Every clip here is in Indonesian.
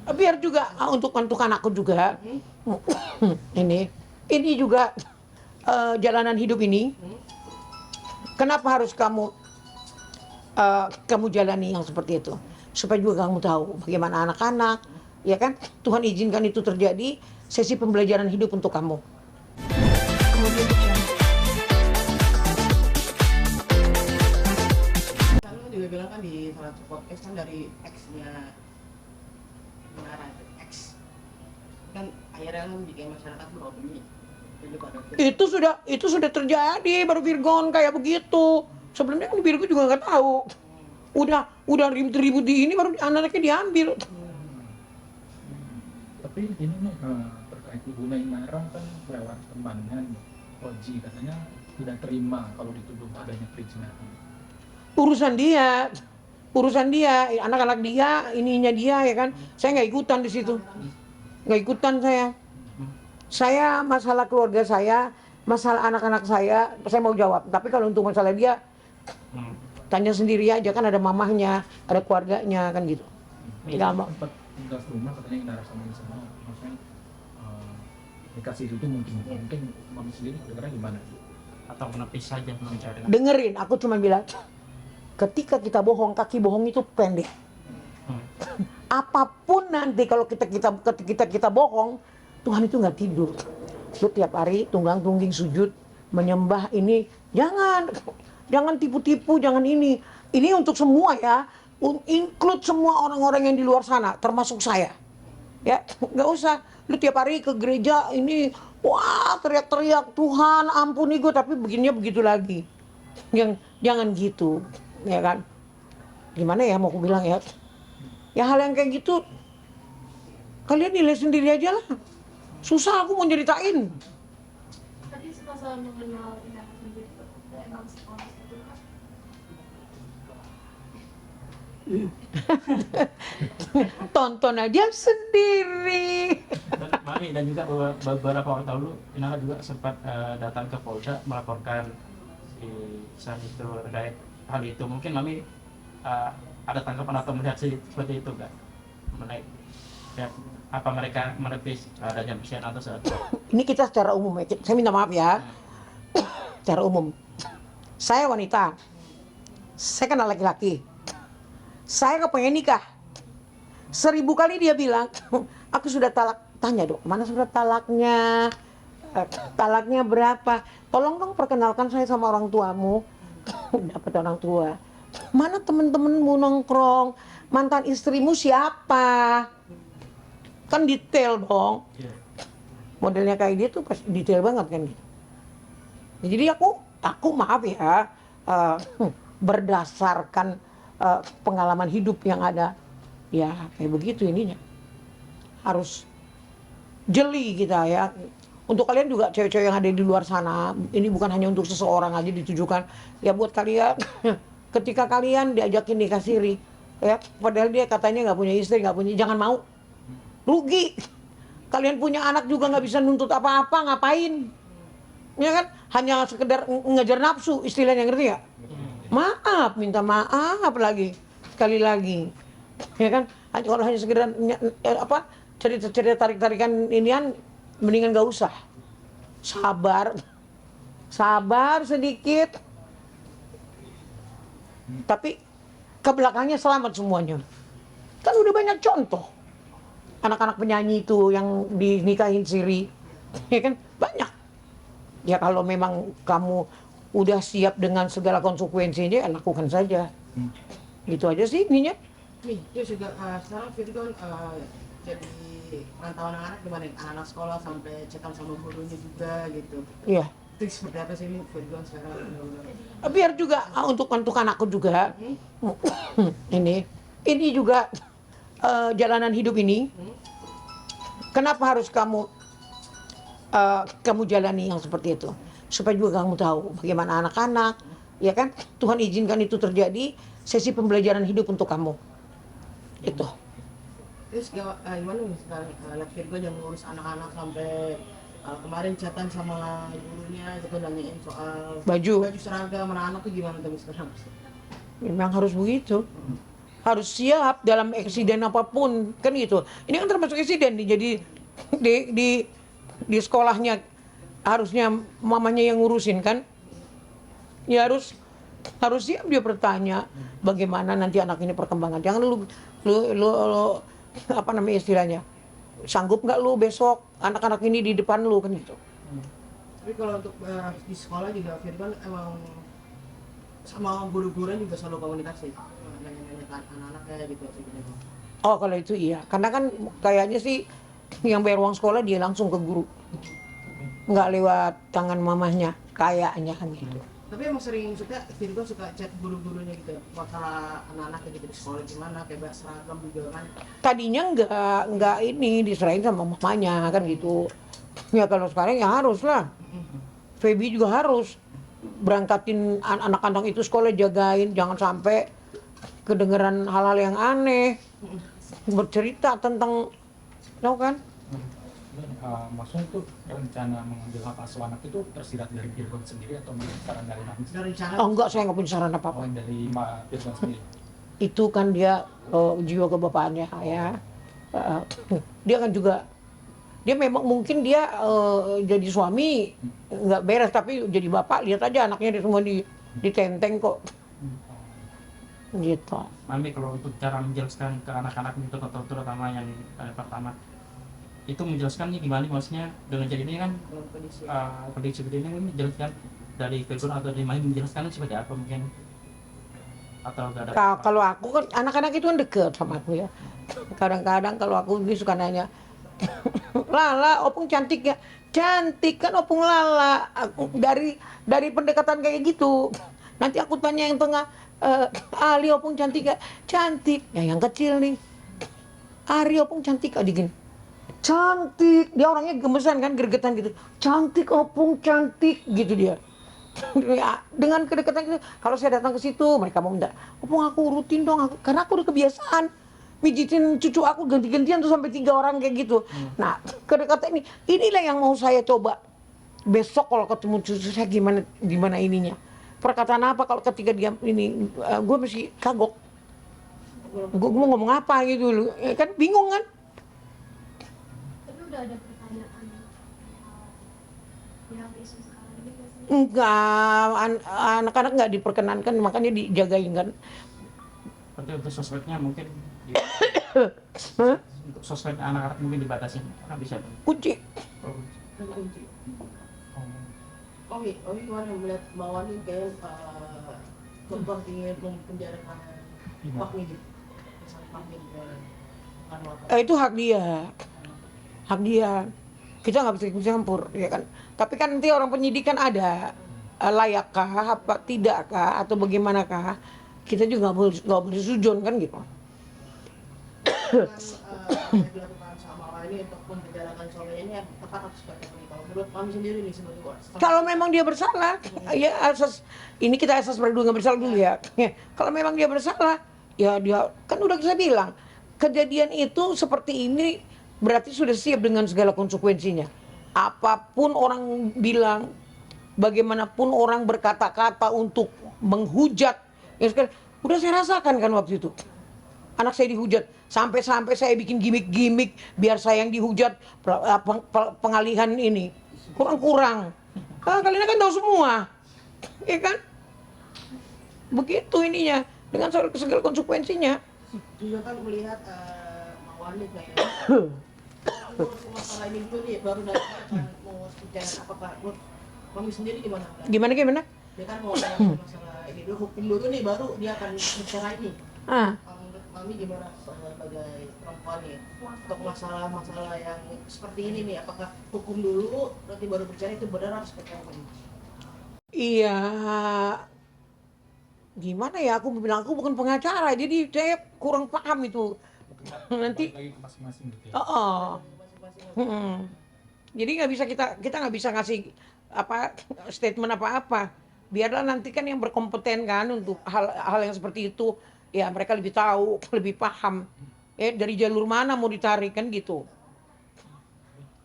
Biar juga untuk anakku juga. Ini juga jalanan hidup ini. Kenapa harus kamu jalani yang seperti itu? Supaya juga kamu tahu bagaimana anak-anak, ya kan? Tuhan izinkan itu terjadi, sesi pembelajaran hidup untuk kamu. Kemudian kan juga bilang kan di salah satu podcast kan dari X-nya Munara X kan akhirnya kan bikin masyarakat beropini. Itu sudah terjadi, baru Virgon kayak begitu. Sebelumnya kan Virgo juga nggak tahu. Udah ribut-ribut di ini baru anaknya diambil. Tapi ini nih terkait Ibu Mainara kan lewat temannya Oji katanya tidak terima kalau dituduh adanya perizinahan. Urusan dia, anak-anak dia, ininya dia ya kan. Saya nggak ikutan di situ, nggak ikutan saya. Saya masalah keluarga saya, masalah anak-anak saya mau jawab. Tapi kalau untuk masalah dia, tanya sendiri aja, kan ada mamahnya, ada keluarganya kan gitu. Tinggal mau. Sempat tinggal rumah katanya Inara sama maksudnya dikasih itu mungkin mami sendiri dengarnya gimana? Atau menepis saja mencari. Dengerin, aku cuma bilang, ketika kita bohong, kaki bohong itu pendek. Apapun nanti kalau kita bohong, Tuhan itu nggak tidur. Lu tiap hari tunggang-tungging sujud, menyembah ini, jangan tipu-tipu, jangan ini. Ini untuk semua ya, include semua orang-orang yang di luar sana, termasuk saya. Ya, nggak usah. Lu tiap hari ke gereja ini, wah teriak-teriak, Tuhan ampuni gue, tapi begininya begitu lagi. Jangan gitu, ya kan? Gimana ya mau aku bilang ya? Ya hal yang kayak gitu, kalian nilai sendiri aja lah. Susah aku mau ceritain. Tadi masalah mengenal Inara sendiri, emang sekolah itu kan? Tonton aja sendiri. Mami dan juga beberapa waktu lalu Inara juga sempat datang ke Polda melaporkan si San itu terkait hal itu. Mungkin Mami ada tanggapan atau melihat seperti itu nggak? Mengenai ya, apa mereka menepis adanya persiapan atau sesuatu? Ini kita secara umum ya, saya minta maaf ya. Secara umum, saya wanita, saya kenal laki-laki, saya kepengen nikah. 1000 kali dia bilang, aku sudah talak. Tanya dong, mana surat talaknya? Talaknya berapa? Tolong dong perkenalkan saya sama orang tuamu. Dapat orang tua. Mana temen-temenmu nongkrong? Mantan istrimu siapa? Kan detail dong. Modelnya kayak dia tuh detail banget kan gitu. Jadi aku maaf ya, berdasarkan pengalaman hidup yang ada, ya kayak begitu ininya. Harus jeli kita ya. Untuk kalian juga cewek-cewek yang ada di luar sana, ini bukan hanya untuk seseorang aja ditujukan. Ya buat kalian, ketika kalian diajakin nikah siri, ya padahal dia katanya nggak punya istri, jangan mau. Rugi. Kalian punya anak juga nggak bisa nuntut apa-apa, ngapain? Ya kan? Hanya sekedar ngejar nafsu, istilahnya, ngerti ya? Maaf, minta maaf lagi. Sekali lagi. Ya kan? Kalau hanya sekedar cerita tarik-tarikan inian, mendingan nggak usah. Sabar sedikit. Tapi ke belakangnya selamat semuanya. Kan udah banyak contoh. Anak-anak penyanyi itu yang dinikahin siri, ya kan banyak. Ya kalau memang kamu udah siap dengan segala konsekuensinya, ya lakukan saja. Gitu aja sih ininya. Nih, terus juga sekarang Virgon jadi pantauan anak-anak gimana? Anak-anak sekolah sampai cekan sama gurunya juga gitu. Iya. Itu seperti apa sih ini Virgon sekarang? Biar juga untuk anakku juga. Ini juga jalanan hidup ini. Kenapa harus kamu jalani yang seperti itu? Supaya juga kamu tahu bagaimana anak-anak, ya kan? Tuhan izinkan itu terjadi, sesi pembelajaran hidup untuk kamu. Itu. Terus gimana nih sekarang anak Virgon yang ngurus anak-anak sampai kemarin chatan sama gurunya gitu nanyain soal Baju seragam anak-anak tuh gimana tuh sekarang? memang harus begitu. harus siap dalam eksiden apapun kan gitu. Ini kan termasuk eksiden nih, jadi di sekolahnya harusnya mamanya yang ngurusin kan. Ya harus siap dia bertanya bagaimana nanti anak ini perkembangan. Jangan lu apa namanya istilahnya, sanggup nggak lu besok anak-anak ini di depan lu kan gitu. Tapi kalau untuk di sekolah juga Firman emang sama guru-gurunya juga selalu komunikasi, nanya-nanya anak-anaknya gitu atau gimana? Oh kalau itu iya, karena kan kayaknya sih yang bayar uang sekolah dia langsung ke guru, nggak lewat tangan mamahnya kayaknya kan gitu. Tapi emang sering Virgo suka chat guru-gurunya gitu, masalah anak-anaknya gitu di sekolah gimana, kayak seragam juga kan. Tadinya nggak ini diserahin sama mamanya kan gitu. Ya kalau sekarang ya harus lah. Feby juga harus berangkatin anak-anak itu sekolah, jagain jangan sampai kedengeran hal-hal yang aneh, bercerita tentang, tahu kan? Maksudnya tuh rencana mengambil hak asuh anak itu tersirat dari Virgon sendiri atau menurut saran dari Mami? Ada rencana? Oh enggak, saya nggak punya saran Oh, apa-apa. dari Virgon sendiri. Itu kan dia jiwa kebapaannya ya. Dia kan juga, dia memang mungkin dia jadi suami nggak beres, tapi jadi bapak lihat aja anaknya dia semua ditenteng kok gitu. Mami kalau untuk cara menjelaskan ke anak-anak itu terutama yang pertama itu menjelaskannya gimana, maksudnya dengan jadinya kan Dalam kondisi kondisi seperti ini menjelaskan dari Virgon atau dari Mami menjelaskan seperti apa mungkin, atau nggak ada Kalau aku kan anak-anak itu kan deket sama aku ya. Kadang-kadang kalau aku dia suka nanya, Lala, opung cantik ya? Cantik kan opung Lala. Aku dari pendekatan kayak gitu. Nanti aku tanya yang tengah, Ali opung cantik ya? Cantik. Ya yang kecil nih, Ari opung cantik kak digin. Cantik. Dia orangnya gemesan kan, gregetan gitu. Cantik opung cantik gitu dia. Ya, dengan kedekatan itu, kalau saya datang ke situ mereka mau minta, opung aku urutin dong aku, karena aku udah kebiasaan mijitin cucu aku ganti-gantian tuh sampai 3 orang kayak gitu. Nah kedekatan inilah yang mau saya coba besok kalau ketemu cucu saya, gimana ininya, perkataan apa kalau ketika dia ini gue mesti kagok, gue mau ngomong apa gitu loh, kan bingung kan. Tapi udah ada pertanyaan yang isu sekarang ini biasanya. Enggak, anak-anak nggak diperkenankan, makanya dijagain kan. berarti untuk sosmednya mungkin Hah? untuk sosmed anak-anak mungkin dibatasi, nggak bisa. Kunci. kunci. Omi gimana melihat bahwa ini kayak Tumpah ingin mempenjarakan Fahmi gitu, misalnya Fahmi Itu hak dia, kita nggak bisa ikut campur ya kan. Tapi kan nanti orang penyidik kan ada layakkah apa tidakkah atau bagaimanakah, kita juga nggak boleh sujon kan gitu. yang dilakukan sama ini untuk mempenjarakan suaminya ini yang tepat atau seperti apa nih? Kalau menurut kami sendiri nih sebagai wartawan. Kalau memang dia bersalah, ya asas ini kita asas praduga bersalah dulu ya. Kalau memang dia bersalah, ya dia kan udah saya bilang kejadian itu seperti ini berarti sudah siap dengan segala konsekuensinya. Apapun orang bilang, bagaimanapun orang berkata-kata untuk menghujat, ya sekarang udah saya rasakan kan waktu itu. Anak saya dihujat, sampai saya bikin gimmick biar saya yang dihujat, pengalihan ini kurang. Kalian kan tahu semua, ya kan? Begitu ininya dengan segala konsekuensinya. Juga kan melihat Mawani kayak ngurus masalah ini dulu nih, baru datang mau bicara apakah kami sendiri gimana? Gimana? Dia kan mau masalah ini dulu, hukum dulu nih, baru dia akan bicara ini. Menurut kami gimana sebagai perempuan nih untuk masalah yang seperti ini nih, apakah hukum dulu nanti baru bicara itu benar harus seperti apa nih? Iya, gimana ya, aku bilang aku bukan pengacara, jadi saya kurang paham itu. Nanti, Lagi ke masing-masing gitu ya. Jadi nggak bisa kita nggak bisa ngasih statement apa-apa. Biarlah nanti kan yang berkompeten kan untuk hal yang seperti itu, ya mereka lebih tahu, lebih paham. Dari jalur mana mau ditarik kan gitu.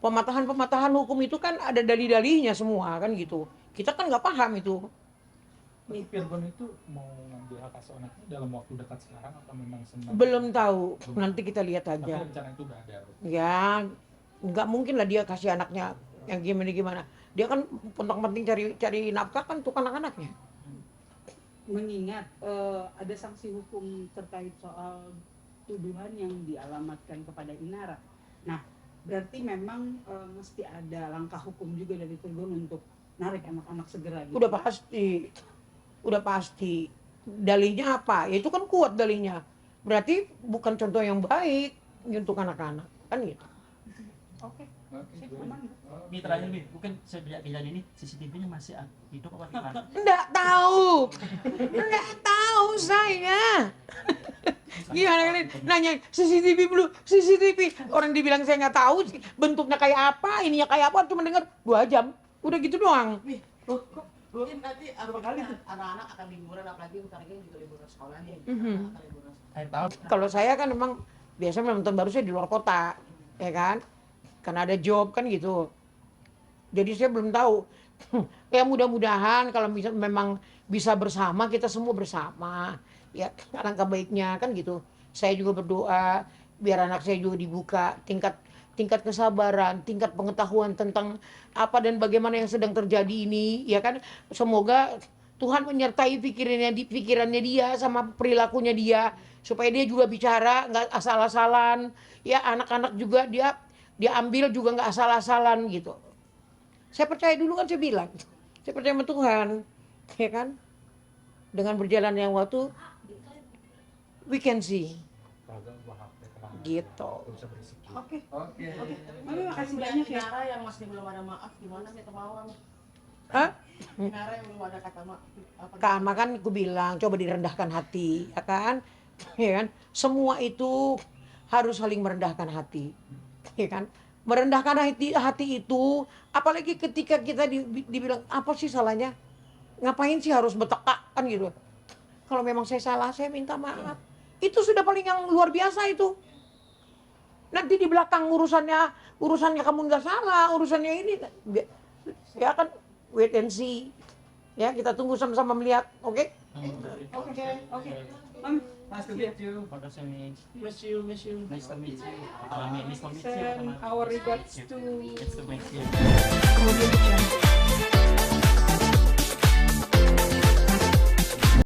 Pematahan hukum itu kan ada dalih-dalihnya semua kan gitu. Kita kan nggak paham itu. Tapi Virgon itu mau ngambil hak asuh anaknya dalam waktu dekat sekarang atau memang senang? Belum tahu, nanti kita lihat Tapi aja. rencana itu udah ada. Ya, nggak mungkin lah dia kasih anaknya yang gimana. Dia kan penting cari nafkah kan untuk anak-anaknya. Mengingat ada sanksi hukum terkait soal tuduhan yang dialamatkan kepada Inara. Nah, berarti memang mesti ada langkah hukum juga dari Virgon untuk narik anak-anak segera gitu. Udah pasti. Dalihnya apa? Ya itu kan kuat dalihnya. Berarti bukan contoh yang baik untuk anak-anak, kan gitu. Oke. Oke, Sip, boleh. aman. Mi terakhir Mi, mungkin sejak kejadian ini CCTV-nya masih hidup apa gimana? Nggak tahu saya. Gimana kalian nanya CCTV dulu, CCTV. Orang dibilang saya nggak tahu bentuknya kayak apa, ininya kayak apa, cuma dengar 2 jam. Udah gitu doang. Nih, mungkin nanti anak-anak akan liburan, apalagi bentar lagi juga liburan sekolah nih. Akan liburan. Akhir tahun. Kalau saya kan memang biasanya nonton baru saya di luar kota, ya kan? Karena ada job kan gitu. Jadi saya belum tahu. Ya mudah-mudahan kalau memang bisa bersama, kita semua bersama. Ya alangkah baiknya kan gitu. Saya juga berdoa biar anak saya juga dibuka tingkat kesabaran, tingkat pengetahuan tentang apa dan bagaimana yang sedang terjadi ini, ya kan? Semoga Tuhan menyertai pikirannya dia sama perilakunya dia, supaya dia juga bicara nggak asal-asalan, ya anak-anak juga dia ambil juga nggak asal-asalan gitu. Saya percaya dulu kan saya bilang, saya percaya sama Tuhan, ya kan? Dengan berjalannya waktu, we can see, gitu. Oke. Oke. Mami makasih banyak ya. Inara yang masih belum ada maaf, gimana nih kemauan? Hah? Inara yang belum ada kata maaf. Apa Kan makan aku bilang coba direndahkan hati, ya kan? Ya kan? Semua itu harus saling merendahkan hati, ya kan? Merendahkan hati itu, apalagi ketika kita dibilang apa sih salahnya? Ngapain sih harus bertekak kan gitu? Kalau memang saya salah, saya minta maaf. Itu sudah paling yang luar biasa itu. Nanti di belakang urusannya kamu nggak salah, urusannya ini, ya kan? Wait and see. Ya kita tunggu sama-sama melihat, oke? Oke. Mami, Nice to meet you. Makasih Mi. Miss you. Nice to meet you. Nice to meet you. send our regards to Nice to meet you. Kemudian